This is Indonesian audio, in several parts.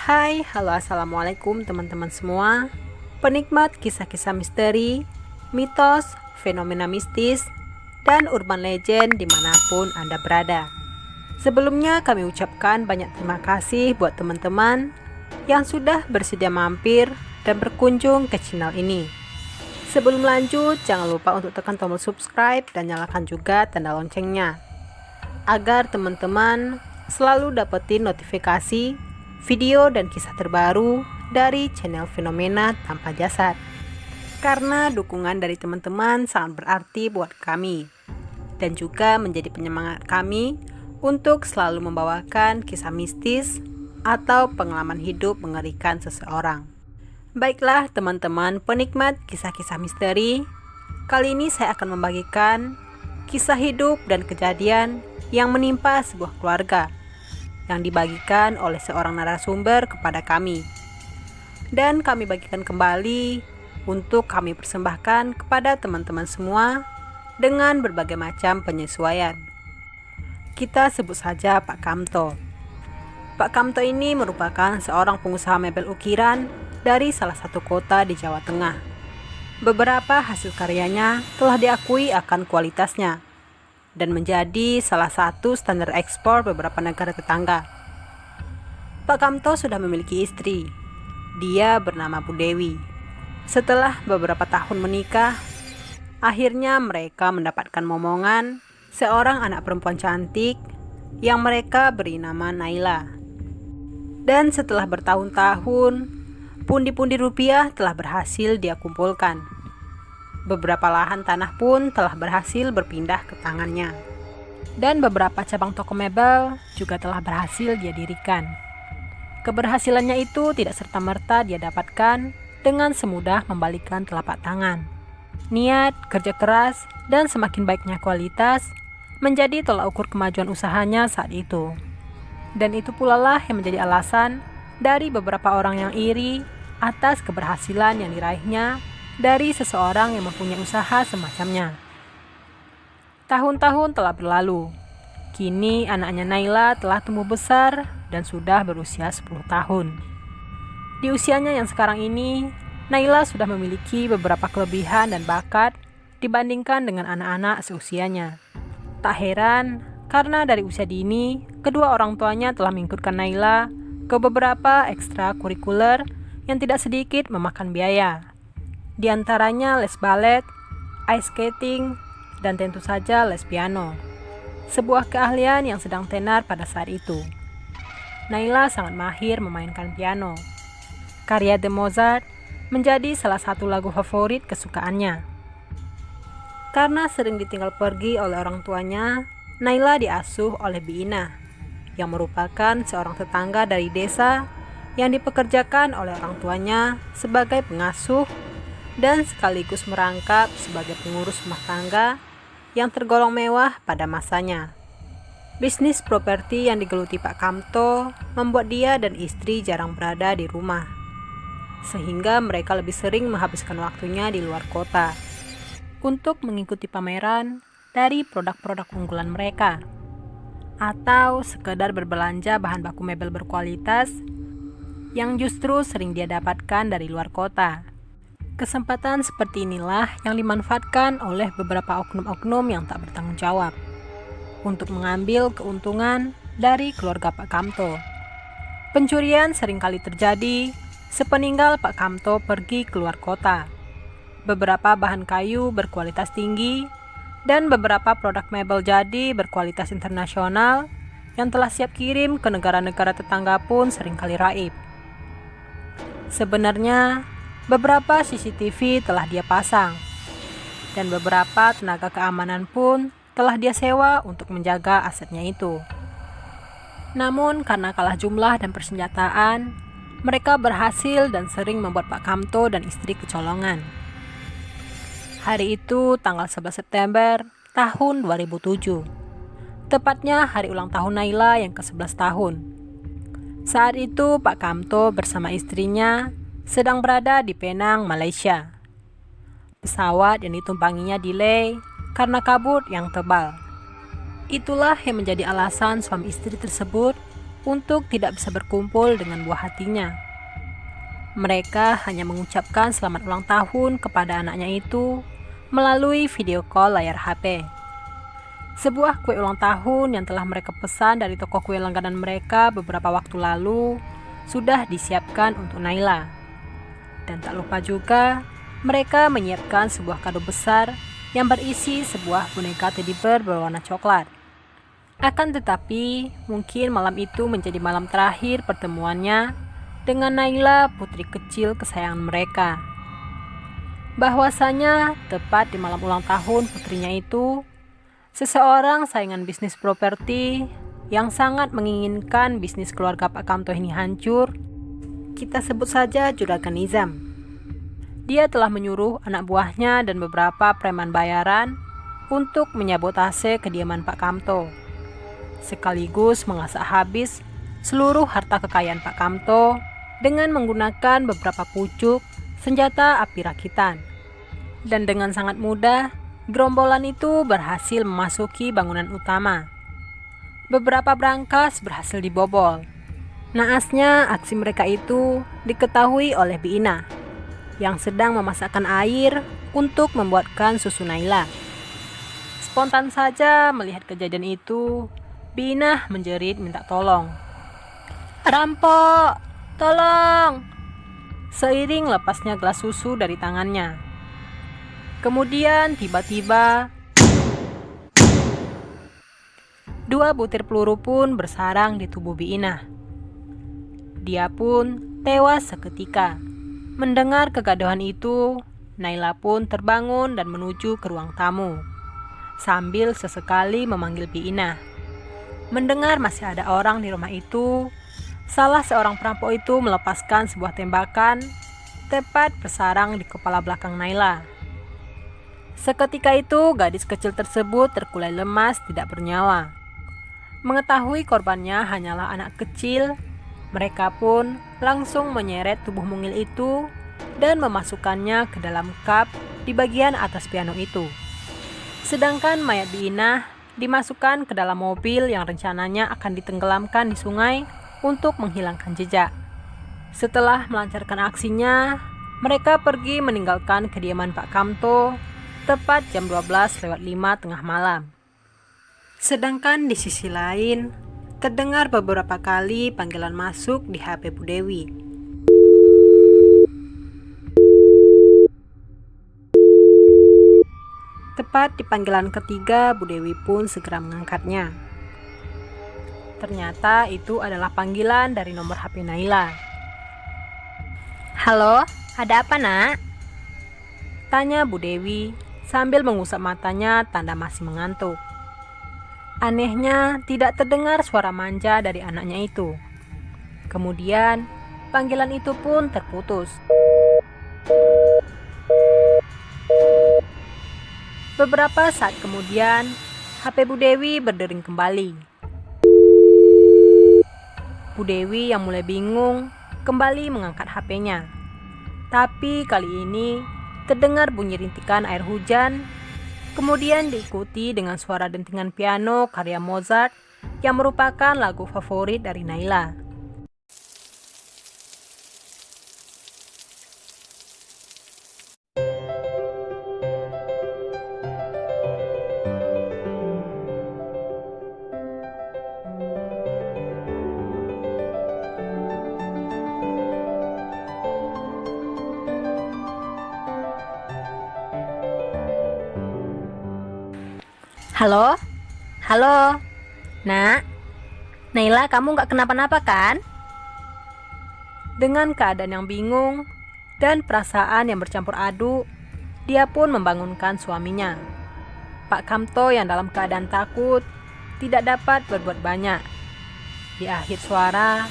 Hai, halo, assalamualaikum teman-teman semua. Penikmat kisah-kisah misteri, mitos, fenomena mistis, dan urban legend dimanapun Anda berada. Sebelumnya kami ucapkan banyak terima kasih buat teman-teman yang sudah bersedia mampir dan berkunjung ke channel ini. Sebelum lanjut, jangan lupa untuk tekan tombol subscribe dan nyalakan juga tanda loncengnya, agar teman-teman selalu dapetin notifikasi video dan kisah terbaru dari channel Fenomena Tanpa Jasad. Karena dukungan dari teman-teman sangat berarti buat kami dan juga menjadi penyemangat kami untuk selalu membawakan kisah mistis atau pengalaman hidup mengerikan seseorang. Baiklah teman-teman penikmat kisah-kisah misteri, kali ini saya akan membagikan kisah hidup dan kejadian yang menimpa sebuah keluarga yang dibagikan oleh seorang narasumber kepada kami, dan kami bagikan kembali untuk kami persembahkan kepada teman-teman semua dengan berbagai macam penyesuaian. Kita sebut saja Pak Kamto. Pak Kamto ini merupakan seorang pengusaha mebel ukiran dari salah satu kota di Jawa Tengah. Beberapa hasil karyanya telah diakui akan kualitasnya dan menjadi salah satu standar ekspor beberapa negara tetangga. Pak Kamto sudah memiliki istri. Dia bernama Bu Dewi. Setelah beberapa tahun menikah, akhirnya mereka mendapatkan momongan seorang anak perempuan cantik yang mereka beri nama Naila. Dan setelah bertahun-tahun, pundi-pundi rupiah telah berhasil dia kumpulkan. Beberapa lahan tanah pun telah berhasil berpindah ke tangannya. Dan beberapa cabang toko mebel juga telah berhasil dia dirikan. Keberhasilannya itu tidak serta-merta dia dapatkan dengan semudah membalikkan telapak tangan. Niat, kerja keras, dan semakin baiknya kualitas menjadi tolak ukur kemajuan usahanya saat itu. Dan itu pula lah yang menjadi alasan dari beberapa orang yang iri atas keberhasilan yang diraihnya dari seseorang yang mempunyai usaha semacamnya. Tahun-tahun telah berlalu. Kini anaknya Naila telah tumbuh besar dan sudah berusia 10 tahun. Di usianya yang sekarang ini, Naila sudah memiliki beberapa kelebihan dan bakat dibandingkan dengan anak-anak seusianya. Tak heran karena dari usia dini, kedua orang tuanya telah mengikutkan Naila ke beberapa ekstrakurikuler yang tidak sedikit memakan biaya. Di antaranya les balet, ice skating, dan tentu saja les piano. Sebuah keahlian yang sedang tenar pada saat itu. Naila sangat mahir memainkan piano. Karya The Mozart menjadi salah satu lagu favorit kesukaannya. Karena sering ditinggal pergi oleh orang tuanya, Naila diasuh oleh Biina, yang merupakan seorang tetangga dari desa yang dipekerjakan oleh orang tuanya sebagai pengasuh dan sekaligus merangkap sebagai pengurus rumah tangga yang tergolong mewah pada masanya. Bisnis properti yang digeluti Pak Kamto membuat dia dan istri jarang berada di rumah, sehingga mereka lebih sering menghabiskan waktunya di luar kota untuk mengikuti pameran dari produk-produk unggulan mereka, atau sekedar berbelanja bahan baku mebel berkualitas yang justru sering dia dapatkan dari luar kota. Kesempatan seperti inilah yang dimanfaatkan oleh beberapa oknum-oknum yang tak bertanggung jawab untuk mengambil keuntungan dari keluarga Pak Kamto. Pencurian seringkali terjadi sepeninggal Pak Kamto pergi keluar kota. Beberapa bahan kayu berkualitas tinggi dan beberapa produk mebel jadi berkualitas internasional yang telah siap kirim ke negara-negara tetangga pun seringkali raib. Sebenarnya, beberapa CCTV telah dia pasang, dan beberapa tenaga keamanan pun telah dia sewa untuk menjaga asetnya itu. Namun karena kalah jumlah dan persenjataan, mereka berhasil dan sering membuat Pak Kamto dan istri kecolongan. Hari itu tanggal 11 September tahun 2007, tepatnya hari ulang tahun Naila yang ke-11 tahun. Saat itu Pak Kamto bersama istrinya sedang berada di Penang, Malaysia. Pesawat yang ditumpanginya delay karena kabut yang tebal. Itulah yang menjadi alasan suami istri tersebut untuk tidak bisa berkumpul dengan buah hatinya. Mereka hanya mengucapkan selamat ulang tahun kepada anaknya itu melalui video call layar HP. Sebuah kue ulang tahun yang telah mereka pesan dari toko kue langganan mereka beberapa waktu lalu sudah disiapkan untuk Naila. Dan tak lupa juga, mereka menyiapkan sebuah kado besar yang berisi sebuah boneka teddy bear berwarna coklat. Akan tetapi, mungkin malam itu menjadi malam terakhir pertemuannya dengan Naila, putri kecil kesayangan mereka. Bahwasanya tepat di malam ulang tahun putrinya itu, seseorang saingan bisnis properti yang sangat menginginkan bisnis keluarga Pak Kamto ini hancur, kita sebut saja Juragan Nizam. Dia telah menyuruh anak buahnya dan beberapa preman bayaran untuk menyabotase kediaman Pak Kamto, sekaligus mengasak habis seluruh harta kekayaan Pak Kamto dengan menggunakan beberapa pucuk senjata api rakitan. Dan dengan sangat mudah, gerombolan itu berhasil memasuki bangunan utama. Beberapa brankas berhasil dibobol. Naasnya aksi mereka itu diketahui oleh Bi Ina yang sedang memasakkan air untuk membuatkan susu Naila. Spontan saja melihat kejadian itu, Bi Ina menjerit minta tolong. "Rampok! Tolong!" Seiring lepasnya gelas susu dari tangannya. Kemudian tiba-tiba 2 butir peluru pun bersarang di tubuh Bi Ina. Dia pun tewas seketika. Mendengar kegaduhan itu, Naila pun terbangun dan menuju ke ruang tamu, sambil sesekali memanggil Bi Ina. Mendengar masih ada orang di rumah itu, salah seorang perampok itu melepaskan sebuah tembakan tepat bersarang di kepala belakang Naila. Seketika itu, gadis kecil tersebut terkulai lemas tidak bernyawa. Mengetahui korbannya hanyalah anak kecil, mereka pun langsung menyeret tubuh mungil itu dan memasukkannya ke dalam kap di bagian atas piano itu. Sedangkan mayat Bi Ina dimasukkan ke dalam mobil yang rencananya akan ditenggelamkan di sungai untuk menghilangkan jejak. Setelah melancarkan aksinya, mereka pergi meninggalkan kediaman Pak Kamto tepat jam 12:05 tengah malam. Sedangkan di sisi lain, terdengar beberapa kali panggilan masuk di HP Bu Dewi. Tepat di panggilan ketiga, Bu Dewi pun segera mengangkatnya. Ternyata itu adalah panggilan dari nomor HP Naila. "Halo, ada apa, Nak?" tanya Bu Dewi sambil mengusap matanya tanda masih mengantuk. Anehnya, tidak terdengar suara manja dari anaknya itu. Kemudian, panggilan itu pun terputus. Beberapa saat kemudian, HP Bu Dewi berdering kembali. Bu Dewi yang mulai bingung kembali mengangkat HP-nya. Tapi kali ini terdengar bunyi rintikan air hujan, kemudian diikuti dengan suara dentingan piano karya Mozart yang merupakan lagu favorit dari Naila. "Halo? Halo? Nak? Naila, kamu gak kenapa-napa kan?" Dengan keadaan yang bingung dan perasaan yang bercampur aduk, dia pun membangunkan suaminya. Pak Kamto yang dalam keadaan takut tidak dapat berbuat banyak. Di akhir suara,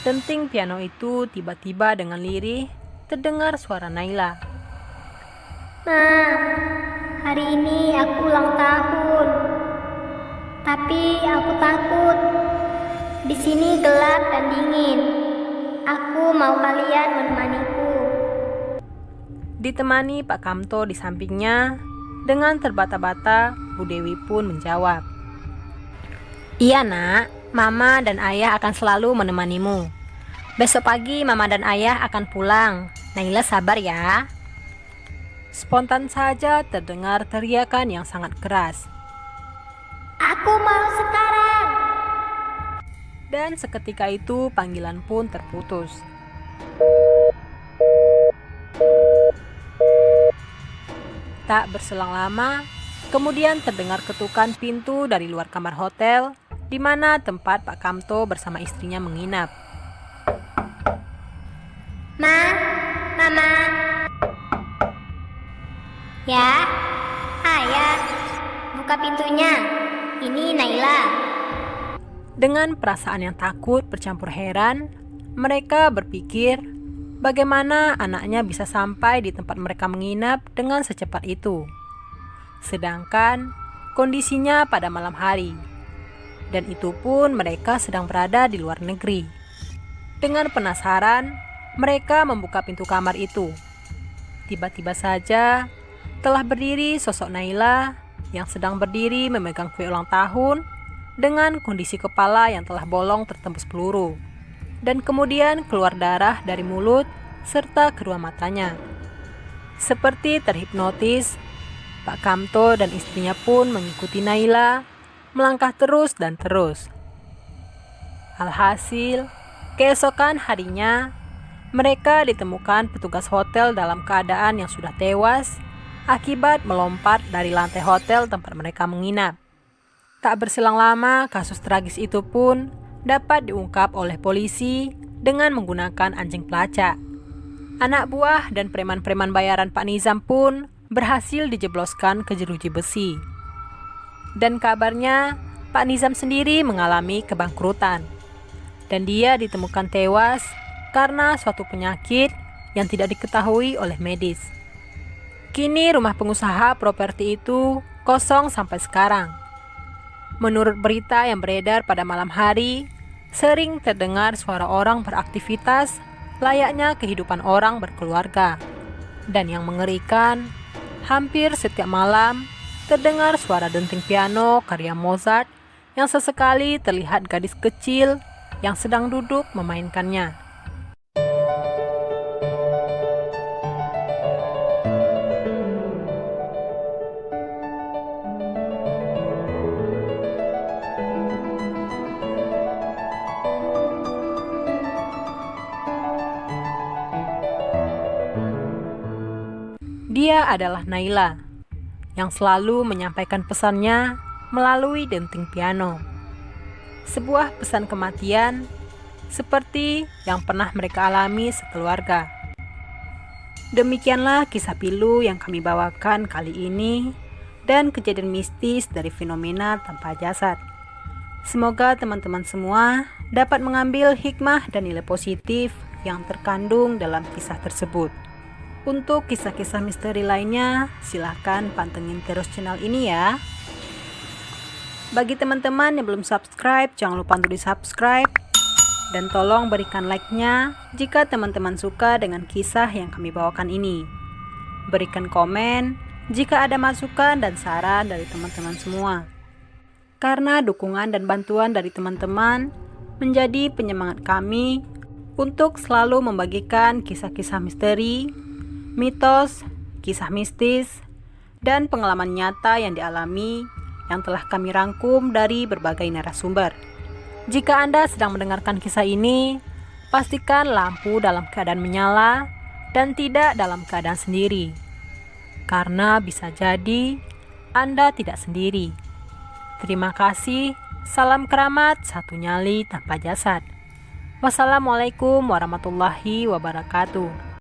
denting piano itu tiba-tiba dengan lirih terdengar suara Naila. "Nah, hari ini aku ulang tahun. Tapi aku takut. Di sini gelap dan dingin. Aku mau kalian menemaniku." Ditemani Pak Kamto di sampingnya, dengan terbata-bata Bu Dewi pun menjawab, "Iya, Nak. Mama dan ayah akan selalu menemanimu. Besok pagi mama dan ayah akan pulang. Naila sabar ya. Spontan saja terdengar teriakan yang sangat keras. Aku mau sekarang. Dan seketika itu panggilan pun terputus. Tak berselang lama, kemudian terdengar ketukan pintu dari luar kamar hotel, di mana tempat Pak Kamto bersama istrinya menginap. Mama. Ya, ayah, buka pintunya. Ini Naila. Dengan perasaan yang takut bercampur heran, mereka berpikir bagaimana anaknya bisa sampai di tempat mereka menginap dengan secepat itu. Sedangkan kondisinya pada malam hari, dan itu pun mereka sedang berada di luar negeri. Dengan penasaran, mereka membuka pintu kamar itu. Tiba-tiba saja telah berdiri sosok Naila yang sedang berdiri memegang kue ulang tahun dengan kondisi kepala yang telah bolong tertembus peluru, dan kemudian keluar darah dari mulut serta kedua matanya. Seperti terhipnotis, Pak Kamto dan istrinya pun mengikuti Naila melangkah terus dan terus. Alhasil, keesokan harinya mereka ditemukan petugas hotel dalam keadaan yang sudah tewas akibat melompat dari lantai hotel tempat mereka menginap. Tak berselang lama, kasus tragis itu pun dapat diungkap oleh polisi dengan menggunakan anjing pelacak. Anak buah dan preman-preman bayaran Pak Nizam pun berhasil dijebloskan ke jeruji besi. Dan kabarnya, Pak Nizam sendiri mengalami kebangkrutan. Dan dia ditemukan tewas karena suatu penyakit yang tidak diketahui oleh medis. Kini rumah pengusaha properti itu kosong sampai sekarang. Menurut berita yang beredar pada malam hari, sering terdengar suara orang beraktivitas layaknya kehidupan orang berkeluarga. Dan yang mengerikan, hampir setiap malam terdengar suara denting piano karya Mozart yang sesekali terlihat gadis kecil yang sedang duduk memainkannya. Dia adalah Naila, yang selalu menyampaikan pesannya melalui denting piano. Sebuah pesan kematian seperti yang pernah mereka alami sekeluarga. Demikianlah kisah pilu yang kami bawakan kali ini dan kejadian mistis dari fenomena tanpa jasad. Semoga teman-teman semua dapat mengambil hikmah dan nilai positif yang terkandung dalam kisah tersebut. Untuk kisah-kisah misteri lainnya, silahkan pantengin terus channel ini ya. Bagi teman-teman yang belum subscribe, jangan lupa untuk di-subscribe. Dan tolong berikan like-nya jika teman-teman suka dengan kisah yang kami bawakan ini. Berikan komen jika ada masukan dan saran dari teman-teman semua. Karena dukungan dan bantuan dari teman-teman menjadi penyemangat kami untuk selalu membagikan kisah-kisah misteri, mitos, kisah mistis, dan pengalaman nyata yang dialami yang telah kami rangkum dari berbagai narasumber. Jika Anda sedang mendengarkan kisah ini, pastikan lampu dalam keadaan menyala dan tidak dalam keadaan sendiri. Karena bisa jadi Anda tidak sendiri. Terima kasih. Salam keramat, satu nyali tanpa jasad. Wassalamualaikum warahmatullahi wabarakatuh.